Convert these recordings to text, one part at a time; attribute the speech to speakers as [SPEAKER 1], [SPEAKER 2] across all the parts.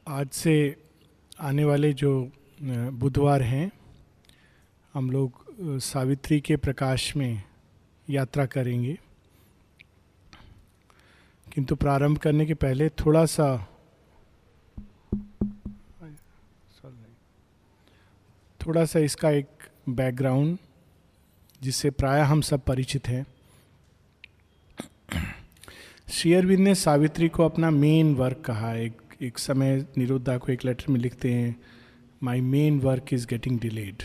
[SPEAKER 1] आज से आने वाले जो बुधवार हैं, हम लोग सावित्री के प्रकाश में यात्रा करेंगे। किंतु प्रारंभ करने के पहले थोड़ा सा इसका एक बैकग्राउंड जिससे प्रायः हम सब परिचित हैं। श्री अरविंद ने सावित्री को अपना मेन वर्क कहा। एक समय निरुद्धा को एक लेटर में लिखते हैं, my main work is getting delayed.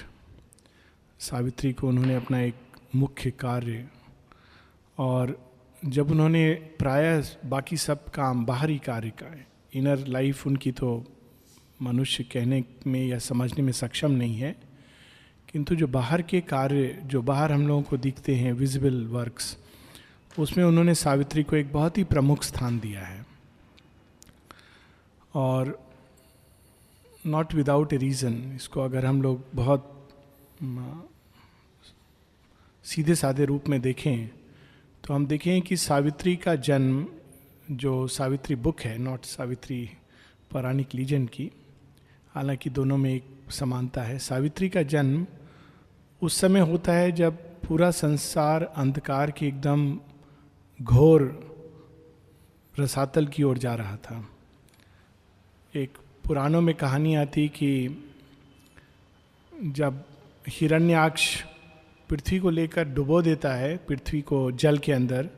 [SPEAKER 1] Savitri को उन्होंने अपना एक मुख्य कार्य, और जब उन्होंने प्रायः बाकी सब काम बाहरी कार्य का है, इनर लाइफ उनकी तो मनुष्य कहने में या समझने में सक्षम नहीं है, किंतु जो बाहर के कार्य, जो बाहर हम लोगों को दिखते हैं, विजिबल वर्क्स, उसमें उन्होंने सावित्री को एक बहुत ही प्रमुख स्थान दिया है। और नॉट विदाउट ए रीज़न, इसको अगर हम लोग बहुत सीधे साधे रूप में देखें तो हम देखें कि सावित्री का जन्म, जो सावित्री बुक है, नॉट सावित्री पौराणिक लीजेंड की, हालांकि दोनों में एक समानता है। सावित्री का जन्म उस समय होता है जब पूरा संसार अंधकार के एकदम घोर रसातल की ओर जा रहा था। एक पुराणों में कहानी आती कि जब हिरण्याक्ष पृथ्वी को लेकर डुबो देता है, पृथ्वी को जल के अंदर,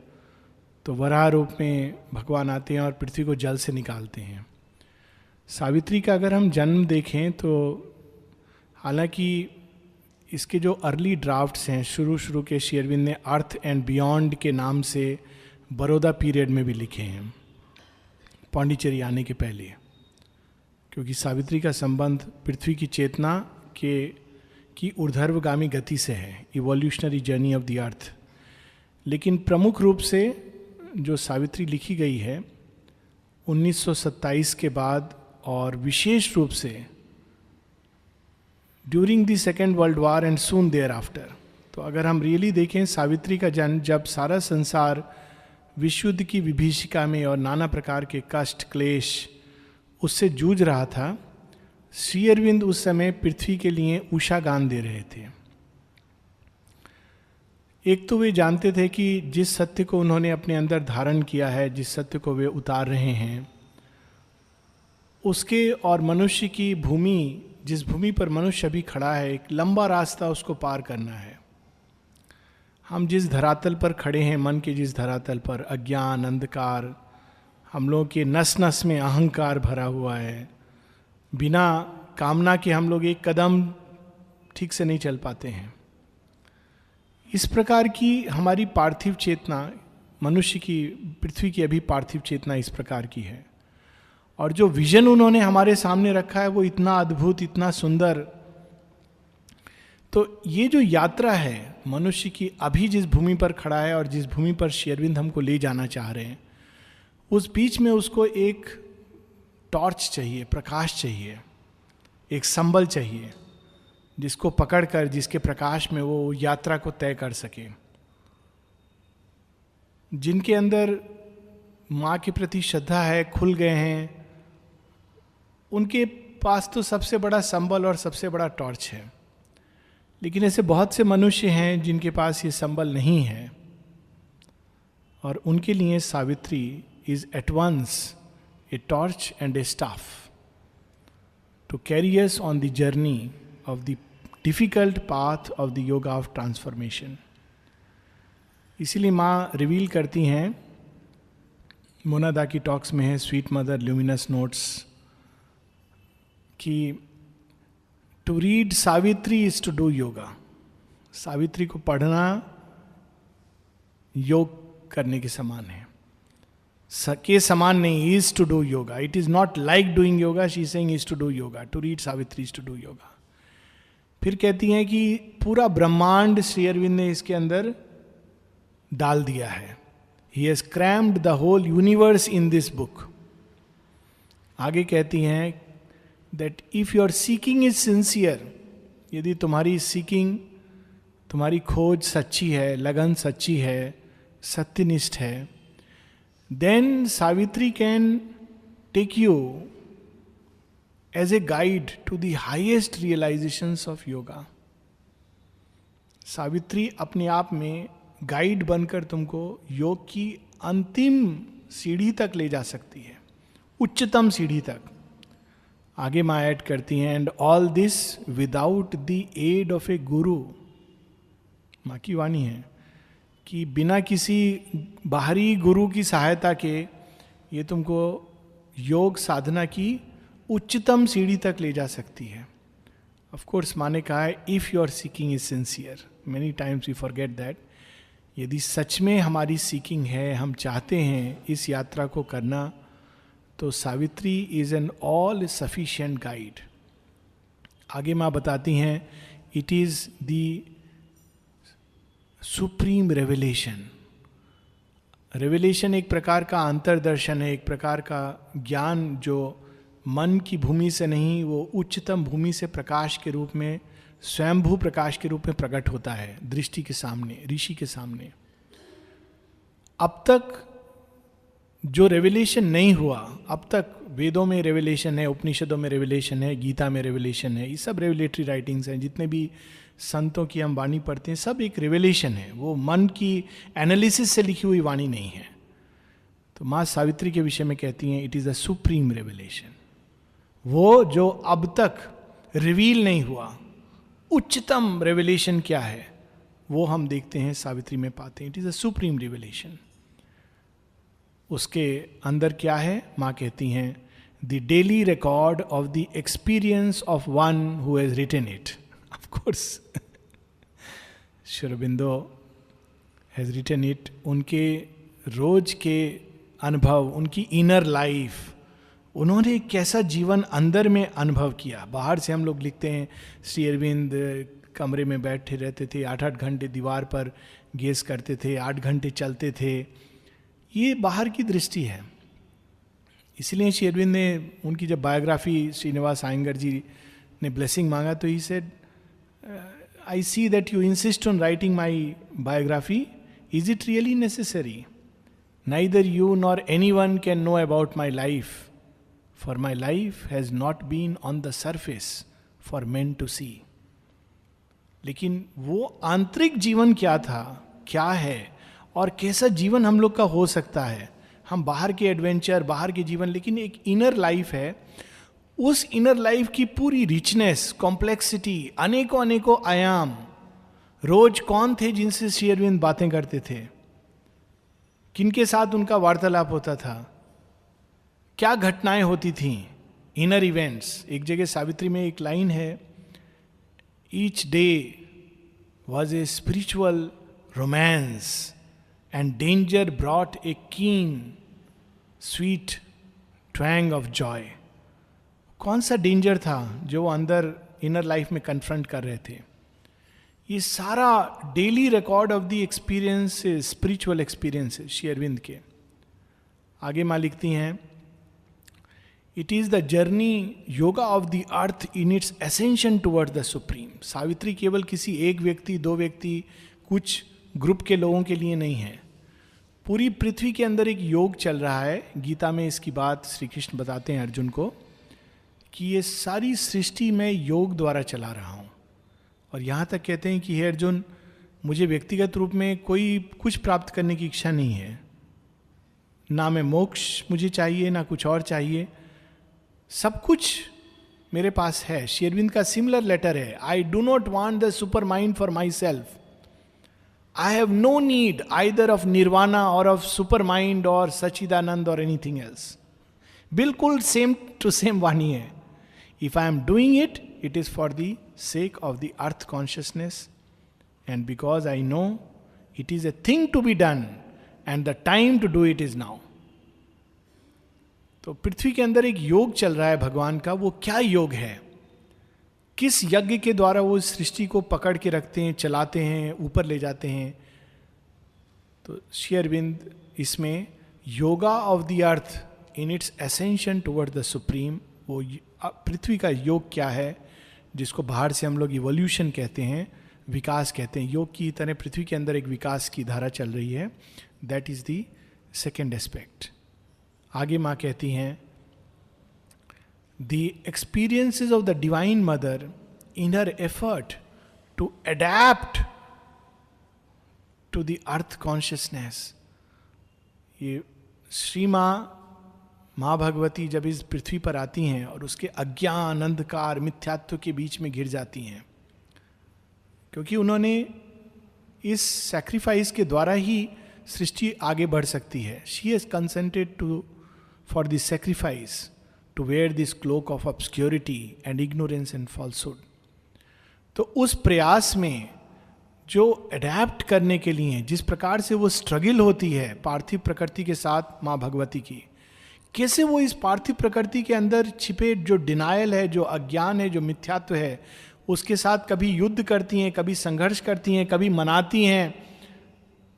[SPEAKER 1] तो वराह रूप में भगवान आते हैं और पृथ्वी को जल से निकालते हैं। सावित्री का अगर हम जन्म देखें तो हालांकि इसके जो अर्ली ड्राफ्ट्स हैं, शुरू के श्री अरविंद ने अर्थ एंड बियॉन्ड के नाम से बड़ौदा पीरियड में भी लिखे हैं, पांडिचेरी आने के पहले, क्योंकि सावित्री का संबंध पृथ्वी की चेतना की ऊर्ध्वगामी गति से है, इवोल्यूशनरी जर्नी ऑफ द अर्थ। लेकिन प्रमुख रूप से जो सावित्री लिखी गई है 1927 के बाद, और विशेष रूप से during the second world war and soon thereafter. तो अगर हम रियली देखें, सावित्री का जन्म जब सारा संसार विश्व युद्ध की विभीषिका में और नाना प्रकार के कष्ट क्लेश उससे जूझ रहा था, श्री अरविंद उस समय पृथ्वी के लिए उषा गान दे रहे थे। एक तो वे जानते थे कि जिस सत्य को उन्होंने अपने अंदर धारण किया है, जिस सत्य को वे उतार रहे हैं, उसके और मनुष्य की भूमि, जिस भूमि पर मनुष्य अभी खड़ा है, एक लंबा रास्ता उसको पार करना है। हम जिस धरातल पर खड़े हैं, मन के जिस धरातल पर अज्ञान, अंधकार, हम लोगों के नस नस में अहंकार भरा हुआ है, बिना कामना के हम लोग एक कदम ठीक से नहीं चल पाते हैं। इस प्रकार की हमारी पार्थिव चेतना, मनुष्य की, पृथ्वी की अभी पार्थिव चेतना इस प्रकार की है। और जो विजन उन्होंने हमारे सामने रखा है वो इतना अद्भुत, इतना सुंदर। तो ये जो यात्रा है मनुष्य की, अभी जिस भूमि पर खड़ा है और जिस भूमि पर श्री अरविंद हमको ले जाना चाह रहे हैं, उस बीच में उसको एक टॉर्च चाहिए, प्रकाश चाहिए, एक संबल चाहिए, जिसको पकड़कर, जिसके प्रकाश में वो यात्रा को तय कर सके। जिनके अंदर माँ के प्रति श्रद्धा है, खुल गए हैं, उनके पास तो सबसे बड़ा संबल और सबसे बड़ा टॉर्च है। लेकिन ऐसे बहुत से मनुष्य हैं जिनके पास ये संबल नहीं है, और उनके लिए Savitri is at once a torch and a staff to carry us on the journey of the difficult path of the yoga of transformation. इसीलिए माँ रिवील करती हैं, मोनादा की टॉक्स में है, स्वीट मदर ल्यूमिनस नोट्स, कि to read Savitri is to do yoga. Savitri को पढ़ना योग करने के समान है, के समान नहीं, is to do yoga. It is not like doing yoga, she saying is to do yoga, to read Savitri is to do yoga. फिर कहती हैं कि पूरा ब्रह्मांड श्री अरविंद ने इसके अंदर डाल दिया है। He has crammed the whole universe in this book. आगे कहती हैं that if your seeking is sincere, यदि तुम्हारी सीकिंग, तुम्हारी खोज सच्ची है, लगन सच्ची है, सत्यनिष्ठ है, then Savitri can take you as a guide to the highest realisations of yoga. Savitri अपने आप में गाइड बनकर तुमको योग की अंतिम सीढ़ी तक ले जा सकती है, उच्चतम सीढ़ी तक। आगे माँ ऐड करती हैं, and all this without the aid of a guru. माँ की वाणी है कि बिना किसी बाहरी गुरु की सहायता के ये तुमको योग साधना की उच्चतम सीढ़ी तक ले जा सकती है। ऑफ कोर्स माँ ने कहा है, if your seeking is sincere. Many times we forget that. यदि सच में हमारी सीकिंग है, हम चाहते हैं इस यात्रा को करना, तो Savitri is an all sufficient guide. आगे माँ बताती हैं, it is the supreme revelation. Revelation एक प्रकार का अंतर्दर्शन है, एक प्रकार का ज्ञान जो मन की भूमि से नहीं, वो उच्चतम भूमि से प्रकाश के रूप में, स्वयंभू प्रकाश के रूप में प्रकट होता है दृष्टि के सामने, ऋषि के सामने। अब तक जो रेवलेशन नहीं हुआ, अब तक वेदों में रेवलेशन है, उपनिषदों में रेवलेशन है, गीता में रेवलेशन है, ये सब रेवलेटरी राइटिंग्स हैं। जितने भी संतों की हम वाणी पढ़ते हैं, सब एक रेवलेशन है, वो मन की एनालिसिस से लिखी हुई वाणी नहीं है। तो माँ सावित्री के विषय में कहती हैं, it is a supreme revelation. वो जो अब तक रिवील नहीं हुआ, उच्चतम रेवलेशन क्या है, वो हम देखते हैं सावित्री में पाते हैं। It is a supreme revelation. उसके अंदर क्या है, माँ कहती हैं, the daily record of the experience of one who has written it. Of course Shri Aurobindo has written it. उनके रोज के अनुभव, उनकी इनर लाइफ, उन्होंने कैसा जीवन अंदर में अनुभव किया। बाहर से हम लोग लिखते हैं, श्री अरविंद कमरे में बैठे रहते थे, 8-8 घंटे दीवार पर गेस करते थे, 8 घंटे चलते थे। ये बाहर की दृष्टि है। इसलिए श्री अरविंद ने उनकी जब बायोग्राफी श्रीनिवास आयंगर जी ने ब्लेसिंग मांगा, तो he said, I see that you insist on writing my biography, is it really necessary? Neither you nor any one can know about my life, for my life has not been on the surface for men to see. लेकिन वो आंतरिक जीवन क्या था, क्या है, और कैसा जीवन हम लोग का हो सकता है। हम बाहर के एडवेंचर, बाहर के जीवन, लेकिन एक इनर लाइफ है। उस इनर लाइफ की पूरी रिचनेस, कॉम्प्लेक्सिटी, अनेकों अनेकों आयाम। रोज कौन थे जिनसे श्री अरविंद बातें करते थे, किनके साथ उनका वार्तालाप होता था, क्या घटनाएं होती थीं, इनर इवेंट्स। एक जगह सावित्री में एक लाइन है, each day was a spiritual romance and danger brought a कीन स्वीट ट्वैंग ऑफ जॉय। कौन सा डेंजर था जो वो अंदर इनर लाइफ में कन्फ्रंट कर रहे थे? ये सारा daily record of the experiences, spiritual experiences Shri Arvind के। आगे माँ लिखती हैं, it is the journey yoga of the earth in its ascension toward the supreme. Savitri केवल किसी एक व्यक्ति, 2 व्यक्ति, कुछ ग्रुप के लोगों के लिए नहीं है। पूरी पृथ्वी के अंदर एक योग चल रहा है। गीता में इसकी बात श्री कृष्ण बताते हैं अर्जुन को, कि ये सारी सृष्टि मैं योग द्वारा चला रहा हूँ। और यहाँ तक कहते हैं कि हे अर्जुन, मुझे व्यक्तिगत रूप में कोई कुछ प्राप्त करने की इच्छा नहीं है, ना मैं मोक्ष मुझे चाहिए, ना कुछ और चाहिए, सब कुछ मेरे पास है। श्री अरविंद का सिमिलर लेटर है, I do not want the super mind for my self, I have no need either of nirvana और ऑफ सुपर माइंड और सच्चिदानंद और एनीथिंग एल्स। बिल्कुल सेम टू सेम वाणी है। If I am doing it, it is for the sake of the earth consciousness, and because I know it is a thing to be done and the time to do it is now. तो पृथ्वी के अंदर एक योग चल रहा है भगवान का। वो क्या योग है? किस यज्ञ के द्वारा वो सृष्टि को पकड़ के रखते हैं, चलाते हैं, ऊपर ले जाते हैं? तो श्री अरविंद इसमें yoga of the earth in its ascension toward the supreme, वो पृथ्वी का योग क्या है, जिसको बाहर से हम लोग इवोल्यूशन कहते हैं, विकास कहते हैं। योग की तरह पृथ्वी के अंदर एक विकास की धारा चल रही है। That is the second aspect. आगे माँ कहती हैं, the experiences of the Divine Mother in her effort to adapt to the earth consciousness. ये श्री माँ भगवती जब इस पृथ्वी पर आती हैं और उसके अज्ञान, अंधकार, मिथ्यात्व के बीच में घिर जाती हैं, क्योंकि उन्होंने इस सैक्रिफाइस के द्वारा ही सृष्टि आगे बढ़ सकती है. She has consented to for this sacrifice to wear this cloak of obscurity and ignorance and falsehood. तो उस प्रयास में जो अडेप्ट करने के लिए जिस प्रकार से वो स्ट्रगल होती है पार्थिव प्रकृति के साथ माँ भगवती की, कैसे वो इस पार्थिव प्रकृति के अंदर छिपे जो डिनायल है, जो अज्ञान है, जो मिथ्यात्व है, उसके साथ कभी युद्ध करती हैं, कभी संघर्ष करती हैं, कभी मनाती हैं,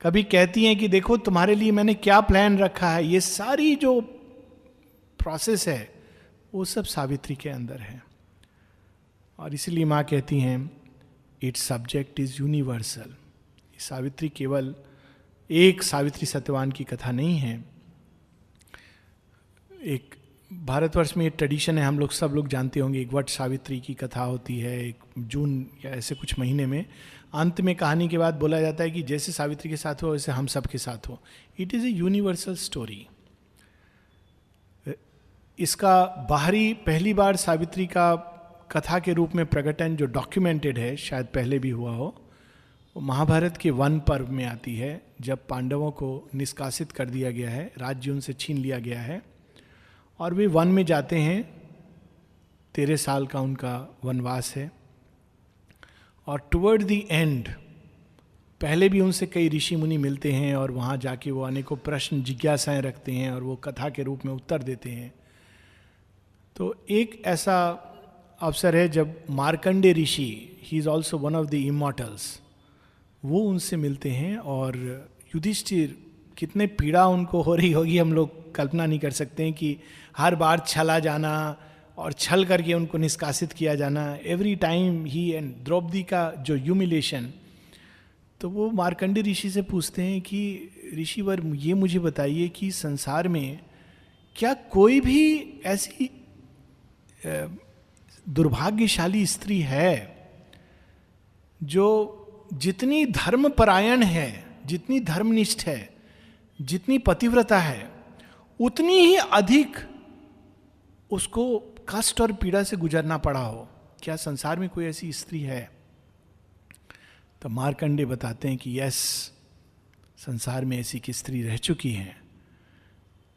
[SPEAKER 1] कभी कहती हैं कि देखो तुम्हारे लिए मैंने क्या प्लान रखा है. ये सारी जो प्रोसेस है वो सब सावित्री के अंदर है. और इसीलिए माँ कहती हैं it's subject is universal. Savitri केवल एक सावित्री सत्यवान की कथा नहीं है. एक भारतवर्ष में ये ट्रेडिशन है, हम लोग सब लोग जानते होंगे, एक वट सावित्री की कथा होती है एक जून या ऐसे कुछ महीने में. अंत में कहानी के बाद बोला जाता है कि जैसे सावित्री के साथ हो वैसे हम सब के साथ हो. It is a universal story. इसका बाहरी पहली बार सावित्री का कथा के रूप में प्रकटन जो डॉक्यूमेंटेड है, शायद पहले भी हुआ हो, वो महाभारत के वन पर्व में आती है, जब पांडवों को निष्कासित कर दिया गया है, राज्य उनसे छीन लिया गया है और वे वन में जाते हैं. 13 साल का उनका वनवास है. और टुवर्ड द एंड, पहले भी उनसे कई ऋषि मुनि मिलते हैं और वहाँ जाके वो अनेकों प्रश्न जिज्ञासाएं रखते हैं और वो कथा के रूप में उत्तर देते हैं. तो एक ऐसा अवसर है जब Markandeya rishi, he is also one of the immortals, वो उनसे मिलते हैं और युधिष्ठिर, कितने पीड़ा उनको हो रही होगी हम लोग कल्पना नहीं कर सकते हैं कि हर बार छला जाना और छल करके उनको निष्कासित किया जाना, एवरी टाइम ही, एंड द्रौपदी का जो ह्यूमिलेशन. तो वो मार्कंडे ऋषि से पूछते हैं कि ऋषिवर ये मुझे बताइए कि संसार में क्या कोई भी ऐसी दुर्भाग्यशाली स्त्री है जो जितनी धर्मपरायण है, जितनी धर्मनिष्ठ है, जितनी पतिव्रता है, उतनी ही अधिक उसको कष्ट और पीड़ा से गुजरना पड़ा हो? क्या संसार में कोई ऐसी स्त्री है? तो मार्कंडे बताते हैं कि यस, संसार में ऐसी की स्त्री रह चुकी हैं.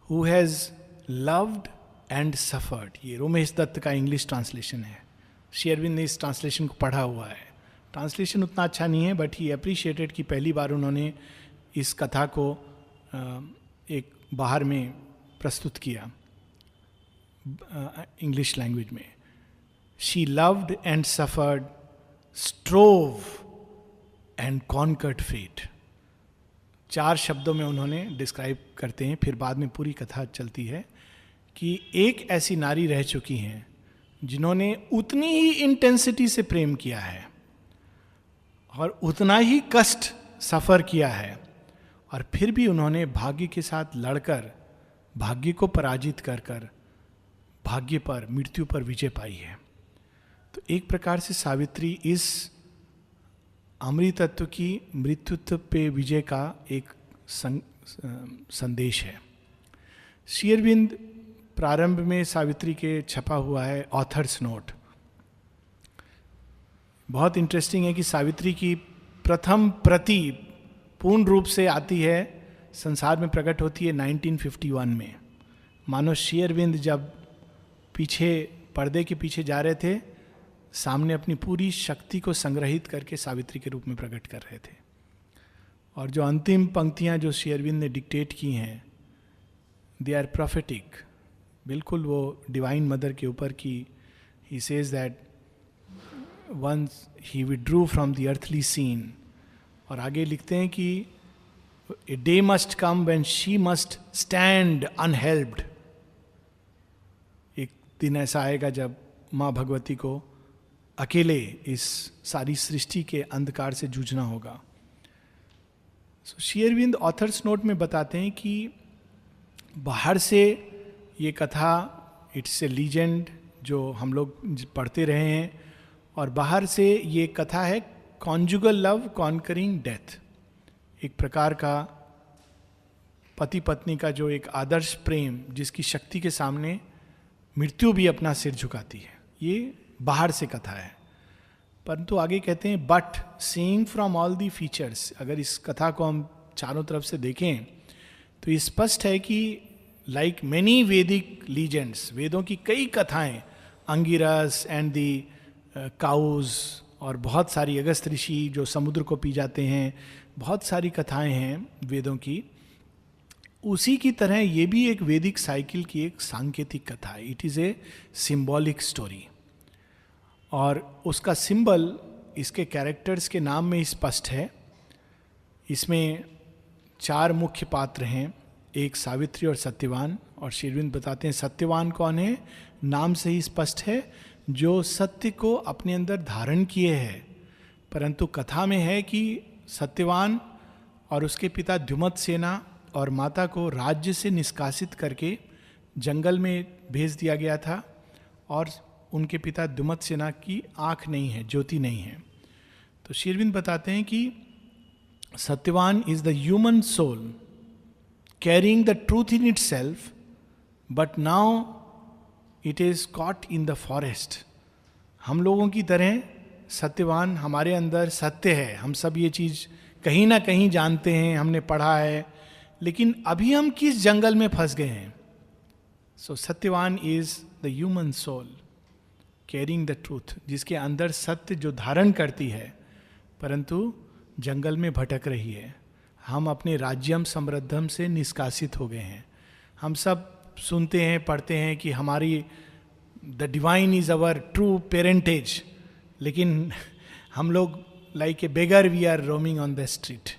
[SPEAKER 1] Who has loved and suffered. ये रोमेश दत्त का इंग्लिश ट्रांसलेशन है. श्री अरविंद ने इस ट्रांसलेशन को पढ़ा हुआ है. ट्रांसलेशन उतना अच्छा नहीं है, बट ही अप्रिशिएटेड कि पहली बार उन्होंने इस कथा को एक बाहर में प्रस्तुत किया इंग्लिश लैंग्वेज में. She loved and suffered, strove and conquered fate. 4 शब्दों में उन्होंने डिस्क्राइब करते हैं, फिर बाद में पूरी कथा चलती है कि एक ऐसी नारी रह चुकी हैं जिन्होंने उतनी ही इंटेंसिटी से प्रेम किया है और उतना ही कष्ट सफर किया है, और फिर भी उन्होंने भाग्य के साथ लड़कर, भाग्य को पराजित कर कर भाग्य पर, मृत्यु पर विजय पाई है. तो एक प्रकार से सावित्री इस अमृतत्व की मृत्युत्व पे विजय का एक संदेश है. श्री अरविंद प्रारंभ में सावित्री के छपा हुआ है ऑथर्स नोट. बहुत इंटरेस्टिंग है कि सावित्री की प्रथम प्रति पूर्ण रूप से आती है, संसार में प्रकट होती है 1951 में. मानो श्री अरविंद जब पीछे पर्दे के पीछे जा रहे थे, सामने अपनी पूरी शक्ति को संग्रहित करके सावित्री के रूप में प्रकट कर रहे थे. और जो अंतिम पंक्तियां जो श्री अरविंद ने डिक्टेट की हैं, दे आर प्रोफेटिक. बिल्कुल वो डिवाइन मदर के ऊपर की. He says that once he withdrew from the earthly scene. और आगे लिखते हैं कि a day must come when she must stand unhelped. एक दिन ऐसा आएगा जब माँ भगवती को अकेले इस सारी सृष्टि के अंधकार से जूझना होगा. सो श्री अरविंद ऑथर्स नोट में बताते हैं कि बाहर से ये कथा, इट्स ए लीजेंड जो हम लोग पढ़ते रहे हैं. और बाहर से ये कथा है कॉन्जुगल लव कॉन्करिंग डेथ. एक प्रकार का पति पत्नी का जो एक आदर्श प्रेम जिसकी शक्ति के सामने मृत्यु भी अपना सिर झुकाती है. ये बाहर से कथा है. परंतु आगे कहते हैं but seeing from all the features, अगर इस कथा को हम चारों तरफ से देखें तो ये स्पष्ट है कि लाइक मेनी वैदिक लीजेंड्स, वेदों की कई कथाएं, अंगिरस एंड दी काउज, और बहुत सारी अगस्त ऋषि जो समुद्र को पी जाते हैं, बहुत सारी कथाएं हैं वेदों की. उसी की तरह ये भी एक वैदिक साइकिल की एक सांकेतिक कथा है. It is a symbolic story. और उसका सिंबल इसके कैरेक्टर्स के नाम में स्पष्ट है. इसमें 4 मुख्य पात्र हैं, एक सावित्री और सत्यवान. और श्री अरविंद बताते हैं सत्यवान कौन है, नाम से ही स्पष्ट है, जो सत्य को अपने अंदर धारण किए है. परंतु कथा में है कि सत्यवान और उसके पिता द्युमत सेना और माता को राज्य से निष्कासित करके जंगल में भेज दिया गया था. और उनके पिता द्युमत सेना की आंख नहीं है, ज्योति नहीं है. तो श्री अरविंद बताते हैं कि Satyavan is the human soul carrying the truth in itself, but now it is caught in the forest. हम लोगों की तरह सत्यवान हमारे अंदर सत्य है, हम सब ये चीज कहीं ना कहीं जानते हैं, हमने पढ़ा है, लेकिन अभी हम किस जंगल में फंस गए हैं. So Satyavan is the human soul carrying the truth, जिसके अंदर सत्य जो धारण करती है, परंतु जंगल में भटक रही है. हम अपने राज्यम समृद्धम से निष्कासित हो गए हैं. हम सब सुनते हैं, पढ़ते हैं कि हमारी the divine is our true parentage, लेकिन हम लोग like a beggar we are roaming on the street.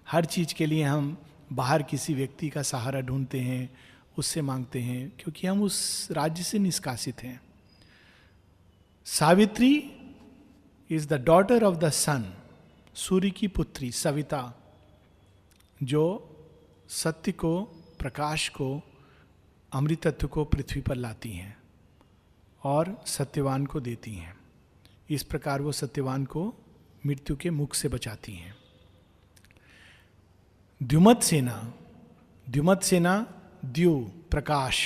[SPEAKER 1] हर चीज के लिए हम बाहर किसी व्यक्ति का सहारा ढूंढते हैं, उससे मांगते हैं, क्योंकि हम उस राज्य से निष्कासित हैं. Savitri is the daughter of the sun, सूर्य की पुत्री सविता, जो सत्य को, प्रकाश को, अमृतत्व को पृथ्वी पर लाती हैं और सत्यवान को देती हैं. इस प्रकार वो सत्यवान को मृत्यु के मुख से बचाती हैं. द्युमत सेना द्यु प्रकाश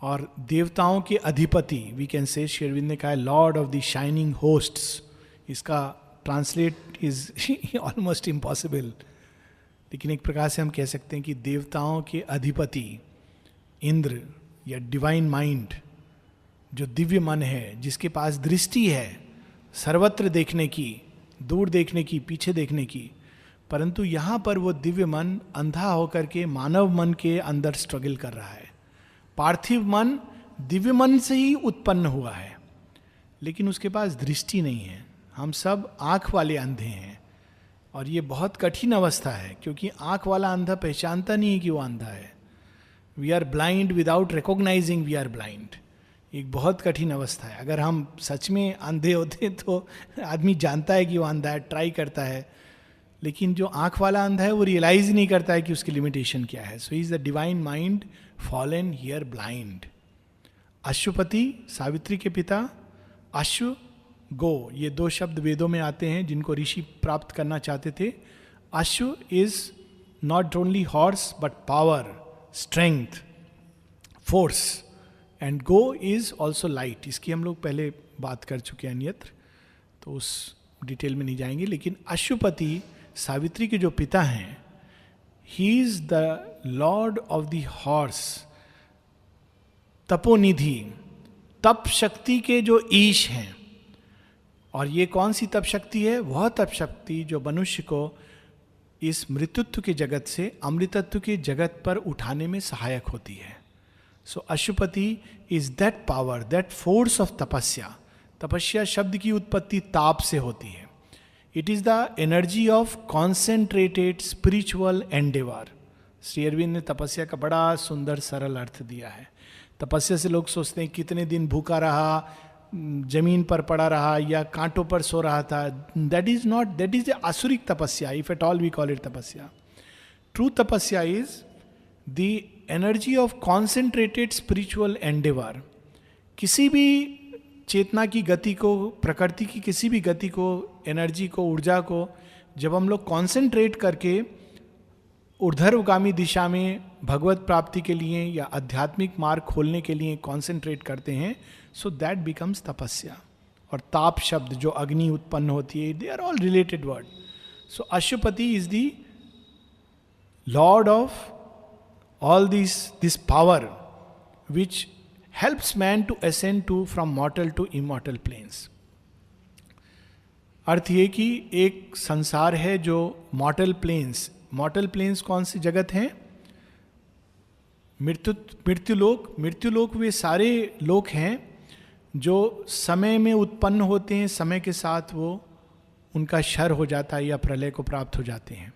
[SPEAKER 1] और देवताओं के अधिपति, we can say, Shri Arvind ने कहा Lord of the shining hosts. इसका ट्रांसलेट इज ऑलमोस्ट इम्पॉसिबल, लेकिन एक प्रकार से हम कह सकते हैं कि देवताओं के अधिपति इंद्र या डिवाइन माइंड, जो दिव्य मन है, जिसके पास दृष्टि है सर्वत्र देखने की, दूर देखने की, पीछे देखने की, परंतु यहाँ पर वो दिव्य मन अंधा होकर के मानव मन के अंदर स्ट्रगल कर रहा है. पार्थिव मन दिव्य मन से ही उत्पन्न हुआ है, लेकिन उसके पास दृष्टि नहीं है. हम सब आंख वाले अंधे हैं, और ये बहुत कठिन अवस्था है, क्योंकि आंख वाला अंधा पहचानता नहीं है कि वो अंधा है. We are blind without recognising we are blind. एक बहुत कठिन अवस्था है. अगर हम सच में अंधे होते तो आदमी जानता है कि वो अंधा है, ट्राई करता है, लेकिन जो आंख वाला अंधा है वो रियलाइज ही नहीं करता है कि उसकी लिमिटेशन क्या है. So is the divine mind fallen here blind. Ashwapati Savitri के पिता, अश्व गो, ये 2 शब्द वेदों में आते हैं जिनको ऋषि प्राप्त करना चाहते थे. अश्व is not only horse but power, strength, force, and go is also light. इसकी हम लोग पहले बात कर चुके हैं अन्यत्र, तो उस डिटेल में नहीं जाएंगे. लेकिन अश्वपति सावित्री के जो पिता हैं, he is the lord of the horse, तपोनिधि, तप शक्ति के जो ईश हैं. और ये कौन सी तप शक्ति है? वह तप शक्ति जो मनुष्य को इस मृत्युत्व के जगत से अमृतत्व के जगत पर उठाने में सहायक होती है. So Ashwapati is that power, that force of tapasya. तपस्या शब्द की उत्पत्ति ताप से होती है. It is the energy of concentrated spiritual endeavour. Shri Arvind ने तपस्या का बड़ा सुंदर सरल अर्थ दिया है. तपस्या से लोग सोचते हैं कितने दिन भूखा रहा, जमीन पर पड़ा रहा या कांटों पर सो रहा था. That is not, that is the asuric tapasya, if at all we call it tapasya. True tapasya is the energy of concentrated spiritual endeavour. किसी भी चेतना की गति को, प्रकृति की किसी भी गति को, एनर्जी को, ऊर्जा को जब हम लोग कॉन्सेंट्रेट करके ऊर्ध्वगामी दिशा में भगवत प्राप्ति के लिए या आध्यात्मिक मार्ग खोलने के लिए कॉन्सेंट्रेट करते हैं, सो दैट बिकम्स तपस्या. और ताप शब्द जो अग्नि उत्पन्न होती है, they are all related word. So Ashwapati is the lord of all this power which helps man to ascend to from mortal to immortal planes. अर्थ ये कि एक संसार है जो मॉर्टल प्लेन्स, मॉर्टल प्लेन्स कौन सी जगत हैं? मृत्युलोक. मृत्युलोक वे सारे लोक हैं जो समय में उत्पन्न होते हैं, समय के साथ वो उनका क्षर हो जाता है या प्रलय को प्राप्त हो जाते हैं.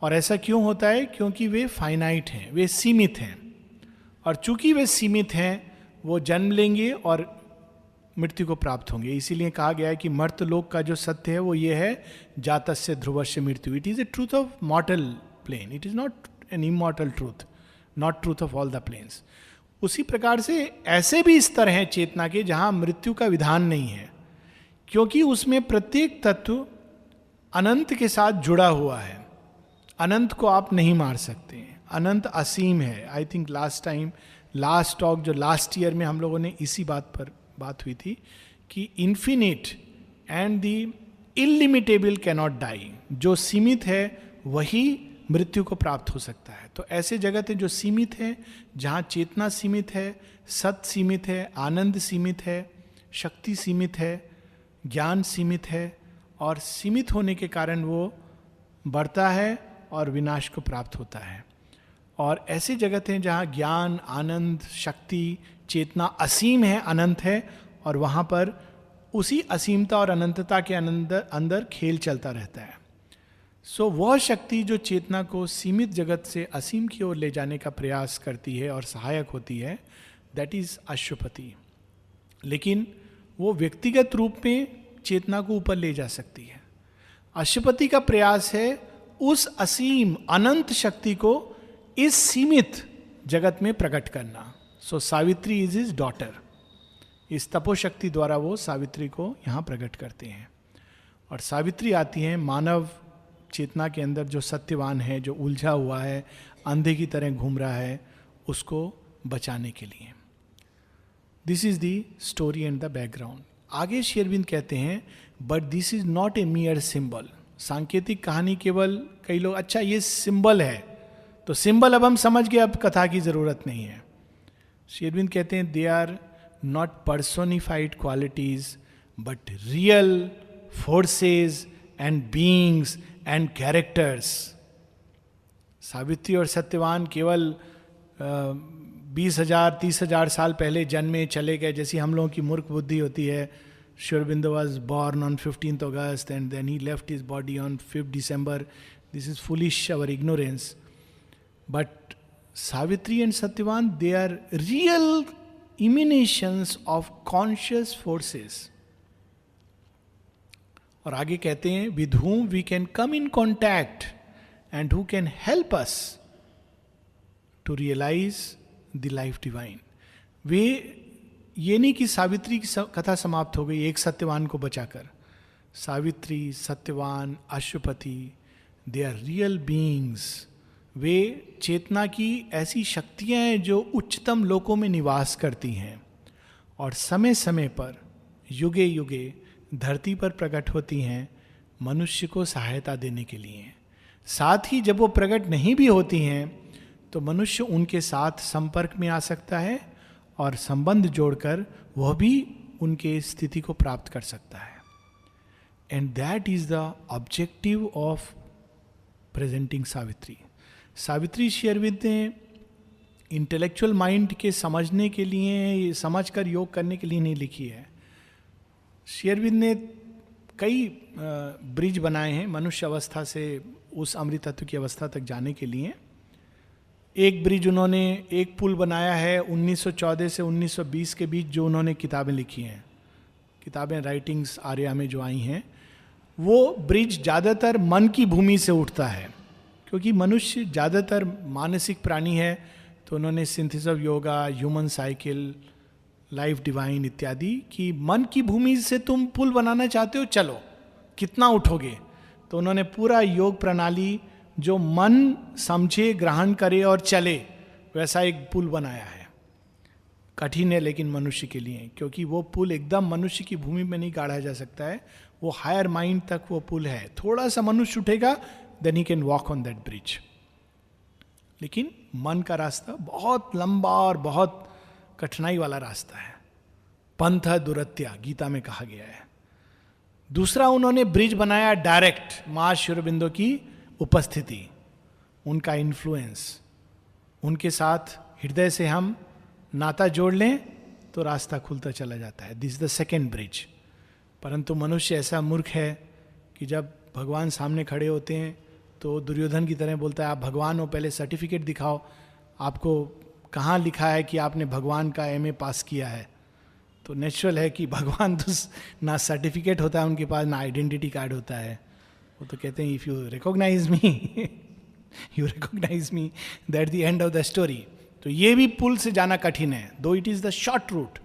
[SPEAKER 1] और ऐसा क्यों होता है? क्योंकि वे फाइनाइट हैं, वे सीमित हैं. और चूंकि वे सीमित हैं, वो जन्म लेंगे और मृत्यु को प्राप्त होंगे. इसीलिए कहा गया है कि मर्त्यलोक का जो सत्य है वो ये है, जातस्य ध्रुवस्य मृत्यु. It is a truth of mortal plane, it is not an immortal truth, not truth of all the planes. उसी प्रकार से ऐसे भी स्तर हैं चेतना के जहां मृत्यु का विधान नहीं है, क्योंकि उसमें प्रत्येक तत्व अनंत के साथ जुड़ा हुआ है. अनंत को आप नहीं मार सकते, अनंत असीम है. आई थिंक लास्ट टॉक जो लास्ट ईयर में हम लोगों ने इसी बात पर बात हुई थी कि infinite and the illimitable cannot die. जो सीमित है वही मृत्यु को प्राप्त हो सकता है. तो ऐसे जगत है जो सीमित है, जहाँ चेतना सीमित है, सत्य सीमित है, आनंद सीमित है, शक्ति सीमित है, ज्ञान सीमित है, और सीमित होने के कारण वो बढ़ता है और विनाश को प्राप्त होता है. और ऐसे जगत हैं जहाँ ज्ञान, आनंद, शक्ति, चेतना असीम है, अनंत है, और वहाँ पर उसी असीमता और अनंतता के अंदर खेल चलता रहता है. सो वह शक्ति जो चेतना को सीमित जगत से असीम की ओर ले जाने का प्रयास करती है और सहायक होती है, दैट इज अशुपति. लेकिन वो व्यक्तिगत रूप में चेतना को ऊपर ले जा सकती है. अशुपति का प्रयास है उस असीम अनंत शक्ति को इस सीमित जगत में प्रकट करना. सो सावित्री इज हिज डॉटर. इस तपोशक्ति द्वारा वो सावित्री को यहाँ प्रकट करते हैं. और सावित्री आती है मानव चेतना के अंदर जो सत्यवान है, जो उलझा हुआ है, अंधे की तरह घूम रहा है, उसको बचाने के लिए. This is the story and the background. आगे श्री अरविंद कहते हैं, but this is not a मियर symbol. सांकेतिक कहानी केवल, कई लोग अच्छा ये सिंबल है, तो सिंबल अब हम समझ गए, अब कथा की जरूरत नहीं है. श्री अरविंद कहते हैं they are not personified qualities but real forces and beings and characters. Savitri और सत्यवान केवल 20,000 30,000 साल पहले जन्मे चले गए, जैसी हम लोगों की मूर्ख बुद्धि होती है. Sri Aurobindo was born on 15th August and then he left his body on 5th December. This is foolish, our ignorance. But Savitri and Satyavan, they are real emanations of conscious forces. और आगे कहते हैं with whom we can come in contact and who can help us to realize the life divine. वे ये नहीं कि सावित्री की कथा समाप्त हो गई एक सत्यवान को बचाकर. सावित्री, सत्यवान, अशुपति, दे आर रियल बीइंग्स. वे चेतना की ऐसी शक्तियां हैं जो उच्चतम लोकों में निवास करती हैं और समय समय पर युगे युगे धरती पर प्रकट होती हैं मनुष्य को सहायता देने के लिए. साथ ही जब वो प्रकट नहीं भी होती हैं तो मनुष्य उनके साथ संपर्क में आ सकता है और संबंध जोड़कर वह भी उनके स्थिति को प्राप्त कर सकता है. And that is the objective of presenting Savitri. Savitri Shri Arvind ने इंटेलेक्चुअल माइंड के समझने के लिए, समझकर योग करने के लिए नहीं लिखी है. श्री अरविंद ने कई ब्रिज बनाए हैं मनुष्य अवस्था से उस अमृत तत्व की अवस्था तक जाने के लिए. एक ब्रिज उन्होंने, एक पुल बनाया है 1914 से 1920 के बीच, जो उन्होंने किताबें लिखी हैं, किताबें राइटिंग्स आर्या में जो आई हैं. वो ब्रिज ज़्यादातर मन की भूमि से उठता है, क्योंकि मनुष्य ज़्यादातर मानसिक प्राणी है. तो उन्होंने synthesis of yoga, human cycle, life divine इत्यादि, कि मन की भूमि से तुम पुल बनाना चाहते हो, चलो कितना उठोगे। तो उन्होंने पूरा योग प्रणाली जो मन समझे, ग्रहण करे और चले, वैसा एक पुल बनाया है। कठिन है लेकिन मनुष्य के लिए, क्योंकि वो पुल एकदम मनुष्य की भूमि में नहीं गाड़ा जा सकता है, वो हायर माइंड तक वो पुल है। थोड़ा सा मनुष्य उठेगा, then he can walk on that bridge. लेकिन मन का रास्ता बहुत लंबा और बहुत कठिनाई वाला रास्ता है। पंथ दुरत्या गीता में कहा गया है। दूसरा उन्होंने ब्रिज बनाया डायरेक्ट, मां श्री अरबिंदो की उपस्थिति, उनका इन्फ्लुएंस, उनके साथ हृदय से हम नाता जोड़ लें तो रास्ता खुलता चला जाता है। This is the second bridge. परंतु मनुष्य ऐसा मूर्ख है कि जब भगवान सामने खड़े होते हैं तो दुर्योधन की तरह बोलता है, आप भगवान हो, पहले सर्टिफिकेट दिखाओ, आपको कहाँ लिखा है कि आपने भगवान का एमए पास किया है। तो नेचुरल है कि भगवान तो ना सर्टिफिकेट होता है उनके पास, ना आइडेंटिटी कार्ड होता है। वो तो कहते हैं if you recognise me you recognise me, that the end of the story. तो ये भी पुल से जाना कठिन है, though it is the short route.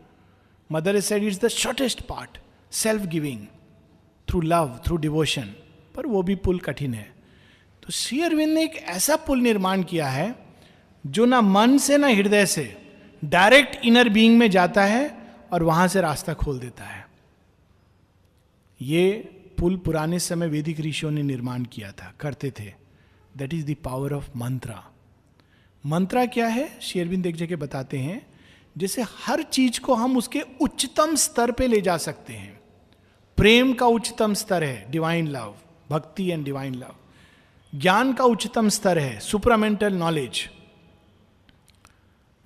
[SPEAKER 1] Mother is said it's the shortest part, self giving through love, through devotion, पर वो भी पुल कठिन है। तो श्री अरविंद ने एक ऐसा पुल निर्माण किया है जो ना मन से ना हृदय से डायरेक्ट इनर बीइंग में जाता है और वहां से रास्ता खोल देता है। ये पुल पुराने समय वैदिक ऋषियों ने निर्माण किया था, करते थे। That is the power of mantra. Mantra क्या है? श्री अरविंद एक जगह बताते हैं, जैसे हर चीज को हम उसके उच्चतम स्तर पे ले जा सकते हैं। प्रेम का उच्चतम स्तर है डिवाइन लव, भक्ति एंड डिवाइन लव। ज्ञान का उच्चतम स्तर है सुपरामेंटल नॉलेज।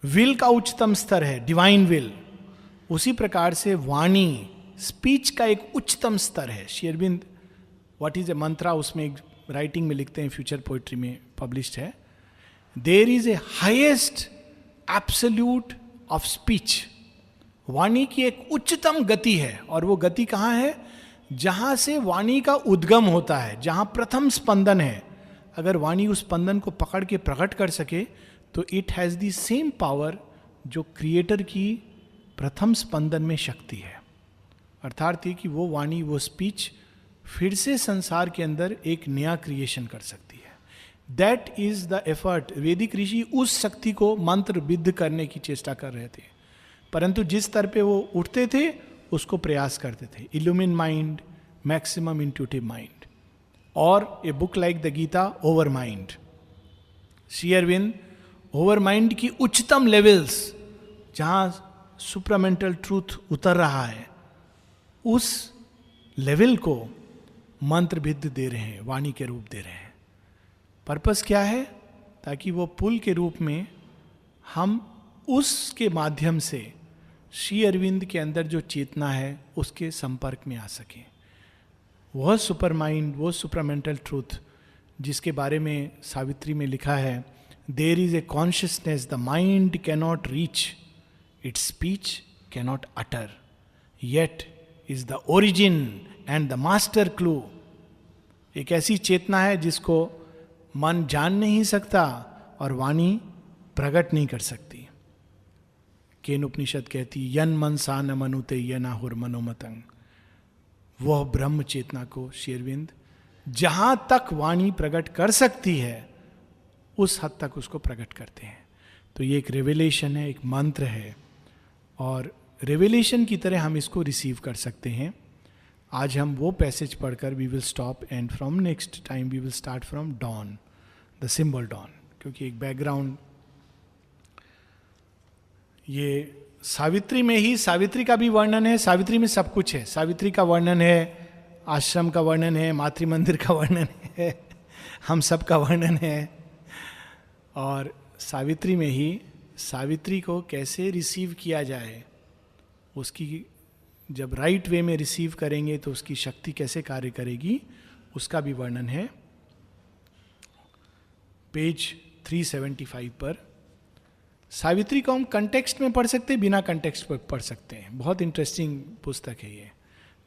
[SPEAKER 1] विल का उच्चतम स्तर है डिवाइन विल। उसी प्रकार से वाणी, स्पीच का एक उच्चतम स्तर है। Shri Aurobindo what is a mantra, उसमें एक राइटिंग में लिखते हैं, फ्यूचर पोइट्री में पब्लिश्ड है, there is a highest absolute of speech. वाणी की एक उच्चतम गति है, और वो गति कहाँ है? जहां से वाणी का उद्गम होता है, जहां प्रथम स्पंदन है। अगर वाणी उस स्पंदन को पकड़ के प्रकट कर सके तो it has the same power जो क्रिएटर की प्रथम स्पंदन में शक्ति है। अर्थात ये कि वो वाणी, वो स्पीच फिर से संसार के अंदर एक नया क्रिएशन कर सकती है। That is the effort. वैदिक ऋषि उस शक्ति को मंत्रबिद्ध करने की चेष्टा कर रहे थे, परंतु जिस स्तर पे वो उठते थे उसको प्रयास करते थे। Illumined mind, maximum intuitive mind, और a book like the Gita, over mind. Shri Aurobindo over mind की उच्चतम लेवल्स, जहां सुपरामेंटल ट्रूथ उतर रहा है, उस लेवल को मंत्रबिद्ध दे रहे हैं, वाणी के रूप दे रहे हैं। पर्पस क्या है? ताकि वो पुल के रूप में हम उसके माध्यम से श्री अरविंद के अंदर जो चेतना है उसके संपर्क में आ सके। वह सुपर माइंड, वो सुपरामेंटल ट्रूथ जिसके बारे में सावित्री में लिखा है, there is a consciousness the mind cannot reach, its speech cannot utter, yet is the origin and the master clue. एक ऐसी चेतना है जिसको मन जान नहीं सकता और वाणी प्रकट नहीं कर सकती। केन उपनिषद कहती, यन मन सा न मनुते यनाहुर मनोमतंग। वह ब्रह्म चेतना को श्री अरविंद जहां तक वाणी प्रकट कर सकती है उस हद तक उसको प्रकट करते हैं। तो ये एक रेवलेशन है, एक मंत्र है, और रेवलेशन की तरह हम इसको रिसीव कर सकते हैं। आज हम वो पैसेज पढ़कर we will stop, and from next time we will start from dawn, the symbol dawn. क्योंकि एक बैकग्राउंड, ये सावित्री में ही, सावित्री का भी वर्णन है, सावित्री में सब कुछ है। सावित्री का वर्णन है, आश्रम का वर्णन है, मातृ मंदिर का वर्णन है, हम सब का वर्णन है। और सावित्री में ही सावित्री को कैसे रिसीव किया जाए, उसकी जब राइट वे में रिसीव करेंगे तो उसकी शक्ति कैसे कार्य करेगी, उसका भी वर्णन है पेज 375 पर। सावित्री को हम कंटेक्स्ट में पढ़ सकते हैं, बिना कंटेक्स्ट पर पढ़ सकते हैं। बहुत इंटरेस्टिंग पुस्तक है ये।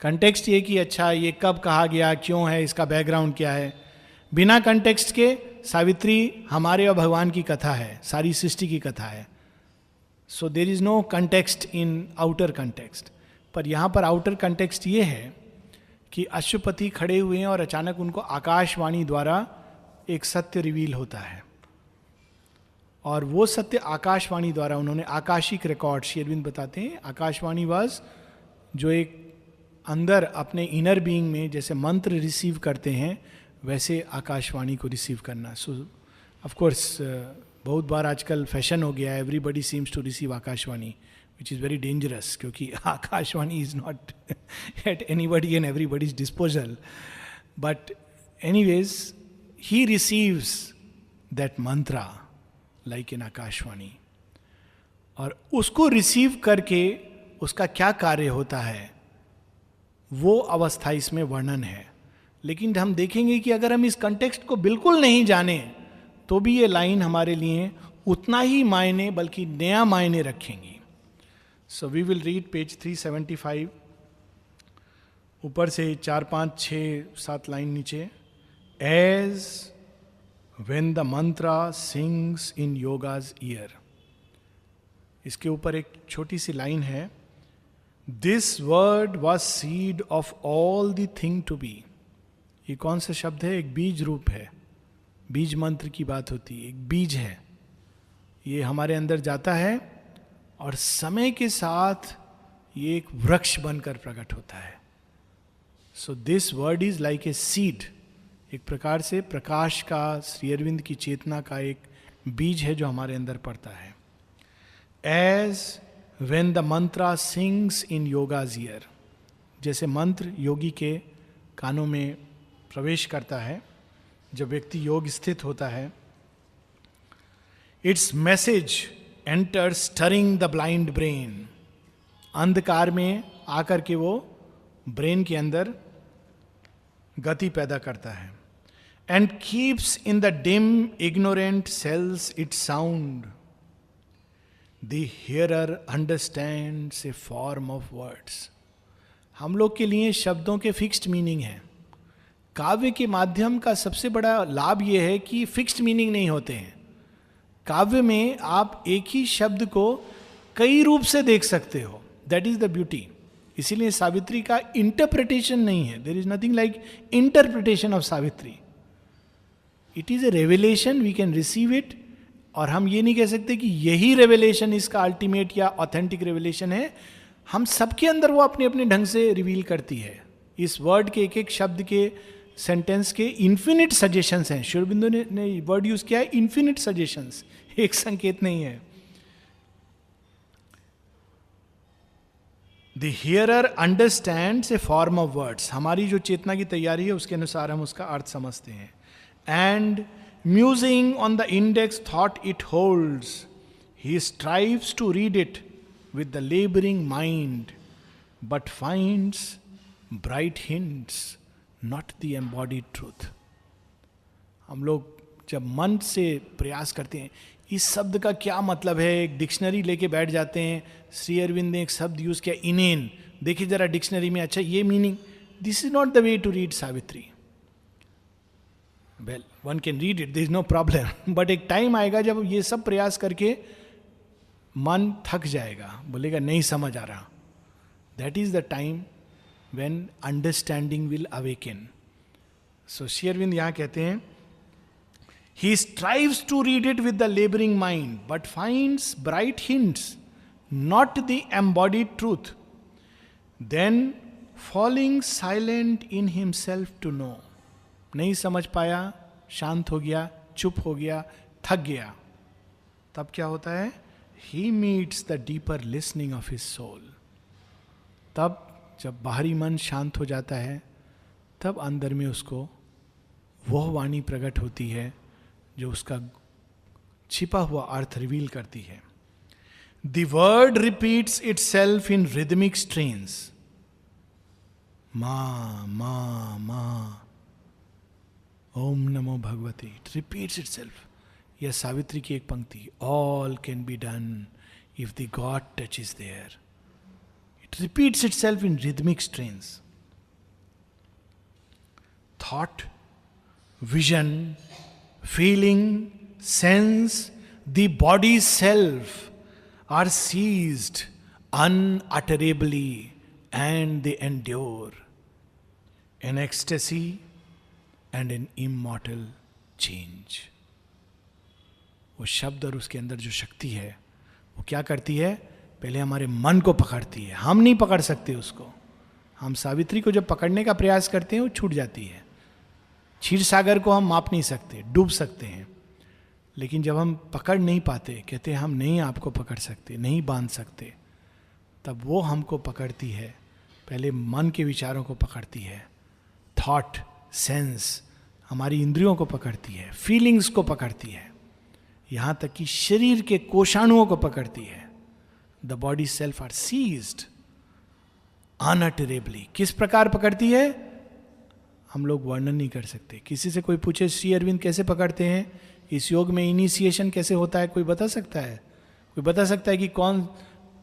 [SPEAKER 1] कंटेक्स्ट ये कि अच्छा ये कब कहा गया, क्यों है, इसका बैकग्राउंड क्या है। बिना कंटेक्स्ट के सावित्री हमारे और भगवान की कथा है, सारी सृष्टि की कथा है। So there is no context in outer context. पर यहाँ पर आउटर कंटेक्स्ट ये है कि अश्वपति खड़े हुए हैं और अचानक उनको आकाशवाणी द्वारा एक सत्य रिवील होता है. और वो सत्य आकाशवाणी द्वारा, उन्होंने आकाशिक रिकॉर्ड, श्री अरविंद बताते हैं आकाशवाणी वाज जो एक अंदर अपने इनर बीइंग में जैसे मंत्र रिसीव करते हैं वैसे आकाशवाणी को रिसीव करना. सो ऑफ कोर्स बहुत बार आजकल फैशन हो गया है, everybody seems to receive Akashvani, which is very dangerous, क्योंकि Akashvani is not at anybody and everybody's disposal. But anyways he receives that mantra like in Akashvani. और उसको रिसीव करके उसका क्या कार्य होता है वो अवस्था इसमें वर्णन है. लेकिन हम देखेंगे कि अगर हम इस कंटेक्स्ट को बिल्कुल नहीं जाने तो भी ये लाइन हमारे लिए उतना ही मायने बल्कि नया मायने रखेंगी. So we will read page 375, ऊपर से 4, 5, 6, 7 लाइन नीचे. As when the mantra sings in yoga's ear. इसके ऊपर एक छोटी सी लाइन है. This word was seed of all the thing to be. ये कौन सा शब्द है? एक बीज रूप है. बीज मंत्र की बात होती है, एक बीज है. ये हमारे अंदर जाता है और समय के साथ ये एक वृक्ष बनकर प्रकट होता है. So this word is like a seed. एक प्रकार से प्रकाश का, श्री अरविंद की चेतना का एक बीज है जो हमारे अंदर पड़ता है. As when the mantra sings in yoga's ear. जैसे मंत्र योगी के कानों में प्रवेश करता है जब व्यक्ति योग स्थित होता है. It's message enter stirring the blind brain. अंधकार में आकर के वो ब्रेन के अंदर गति पैदा करता है. And keeps in the dim ignorant cells it sound. The hearer understands a form of words. हम लोग के लिए शब्दों के फिक्स्ड मीनिंग है. काव्य के माध्यम का सबसे बड़ा लाभ यह है कि फिक्स्ड मीनिंग नहीं होते हैं. काव्य में आप एक ही शब्द को कई रूप से देख सकते हो. That is the beauty. इसीलिए सावित्री का इंटरप्रिटेशन नहीं है. There is nothing like interpretation of Savitri. It is a revelation, we can receive it. और हम ये नहीं कह सकते कि यही रेवलेशन इसका अल्टीमेट या ऑथेंटिक रेवलेशन है. हम सबके अंदर वो अपने अपने ढंग से रिवील करती है. इस वर्ड के एक एक शब्द के, सेंटेंस के इन्फिनिट सजेशंस हैं. श्री अरबिंदो ने वर्ड यूज किया है इन्फिनिट सजेशंस, एक संकेत नहीं है. The hearer understands a form of words. हमारी जो चेतना की तैयारी है उसके अनुसार हम उसका अर्थ समझते हैं. And musing on the index thought it holds, he strives to read it with the labouring mind, but finds bright hints not the embodied truth. हम लोग जब मन से प्रयास करते हैं इस शब्द का क्या मतलब है, एक डिक्शनरी लेके बैठ जाते हैं. श्री अरविंद ने एक शब्द यूज किया इनेन, देखिए जरा डिक्शनरी में, अच्छा ये meaning. This is not the way to read Savitri. Well, one can read it, there is no problem. But एक टाइम आएगा जब ये सब प्रयास करके मन थक जाएगा, बोलेगा नहीं समझ आ रहा. That is the time when understanding will awaken. So Shri Aurobindo यहाँ कहते हैं, he strives to read it with the laboring mind, but finds bright hints, not the embodied truth. Then falling silent in himself to know. नहीं समझ पाया, शांत हो गया, चुप हो गया, थक गया. तब क्या होता है? He meets the deeper listening of his soul. तब जब बाहरी मन शांत हो जाता है तब अंदर में उसको वह वाणी प्रकट होती है जो उसका छिपा हुआ अर्थ रिवील करती है. The word repeats itself in rhythmic strains. मा मा मा, ओम नमो भगवते. It repeats itself. यह सावित्री की एक पंक्ति, all can be done if the god touch is there. It repeats itself in rhythmic strains. Thought, vision, feeling, sense, the body's self are seized unutterably and they endure in ecstasy and in immortal change. वो शब्द और उसके अंदर जो शक्ति है वो क्या करती है, पहले हमारे मन को पकड़ती है, हम नहीं पकड़ सकते उसको। हम सावित्री को जब पकड़ने का प्रयास करते हैं वो छूट जाती है। क्षीर सागर को हम माप नहीं सकते, डूब सकते हैं, लेकिन जब हम पकड़ नहीं पाते, कहते हैं हम नहीं आपको पकड़ सकते, नहीं बांध सकते, तब वो हमको पकड़ती है। पहले मन के विचारों को पकड़ती है, थॉट, सेंस, हमारी इंद्रियों को पकड़ती है, फीलिंग्स को पकड़ती है, यहां तक कि शरीर के कोशाणुओं को पकड़ती है। The body self are seized unutterably. किस प्रकार पकड़ती है हम लोग वर्णन नहीं कर सकते। किसी से कोई पूछे श्री अरविंद कैसे पकड़ते हैं, इस योग में इनिशिएशन कैसे होता है, कोई बता सकता है? कोई बता सकता है कि कौन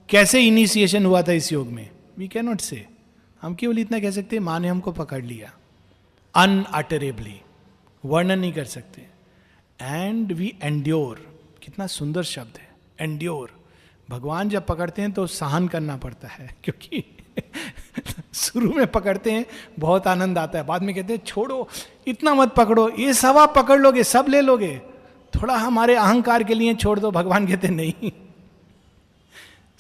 [SPEAKER 1] कैसे इनिशिएशन हुआ था इस योग में? वी कैन नॉट से। हम केवल इतना कह सकते हैं माँ ने हमको पकड़ लिया, अनअटरेबली, वर्णन नहीं कर सकते। एंड वी एंड्योर, कितना सुंदर शब्द है एंड्योर। भगवान जब पकड़ते हैं तो सहन करना पड़ता है, क्योंकि शुरू में पकड़ते हैं बहुत आनंद आता है, बाद में कहते हैं छोड़ो, इतना मत पकड़ो, ये सब आप पकड़ लोगे, सब ले लोगे, थोड़ा हमारे अहंकार के लिए छोड़ दो। भगवान कहते नहीं,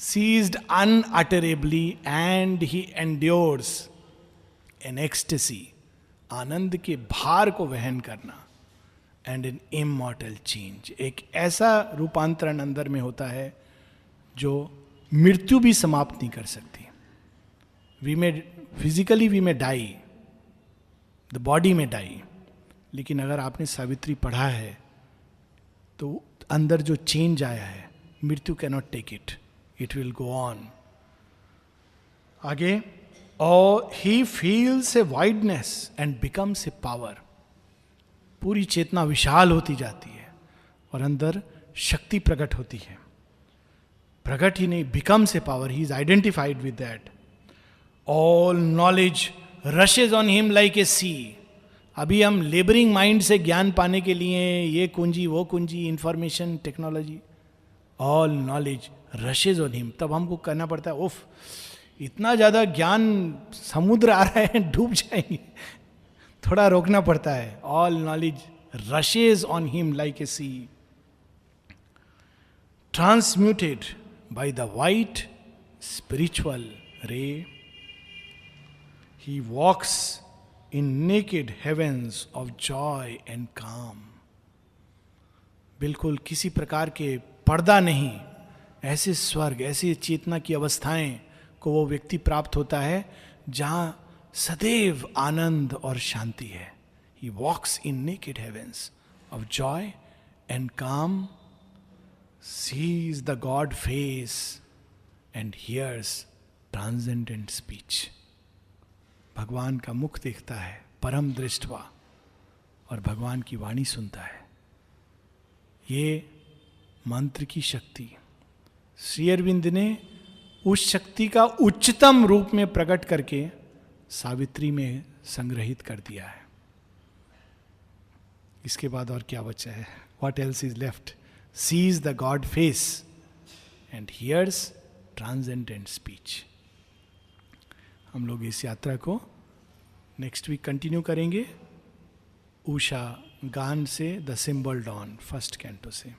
[SPEAKER 1] seized unutterably and he endures an ecstasy, आनंद के भार को वहन करना, एंड एन इमॉर्टल चेंज, एक ऐसा रूपांतरण अंदर में होता है जो मृत्यु भी समाप्त नहीं कर सकती। We may physically we may die, the body may die, लेकिन अगर आपने सावित्री पढ़ा है तो अंदर जो चेंज आया है, मृत्यु cannot take it, it will go on. आगे, और he feels a wideness and becomes a power. पूरी चेतना विशाल होती जाती है और अंदर शक्ति प्रकट होती है। प्रकट ही नहीं, becomes a power, he is identified with that. All knowledge rushes on him like a sea. अभी हम लेबरिंग माइंड से ज्ञान पाने के लिए ये कुंजी वो कुंजी, information technology, all knowledge rushes on him, तब हमको करना पड़ता है उफ, इतना ज्यादा ज्ञान, समुद्र आ रहा है, डूब जाएंगे, थोड़ा रोकना पड़ता है। All knowledge rushes on him like a sea, transmuted by the white spiritual ray, he walks in naked heavens of joy and calm। बिल्कुल किसी प्रकार के पर्दा नहीं, ऐसे स्वर्ग, ऐसी चेतना की अवस्थाएं को वो व्यक्ति प्राप्त होता है जहां सदैव आनंद और शांति है। He walks in naked heavens of joy and calm, sees the God face and hears transcendent speech। भगवान का मुख देखता है, परम दृष्टवा, और भगवान की वाणी सुनता है। ये मंत्र की शक्ति श्री अरविंद ने उस शक्ति का उच्चतम रूप में प्रकट करके सावित्री में संग्रहित कर दिया है। इसके बाद और क्या बचा है? What else is left? Sees the god face and hears transcendent speech. हम लोग इस यात्रा को नेक्स्ट वीक कंटिन्यू करेंगे उषा गान से, the symbol dawn first canto से।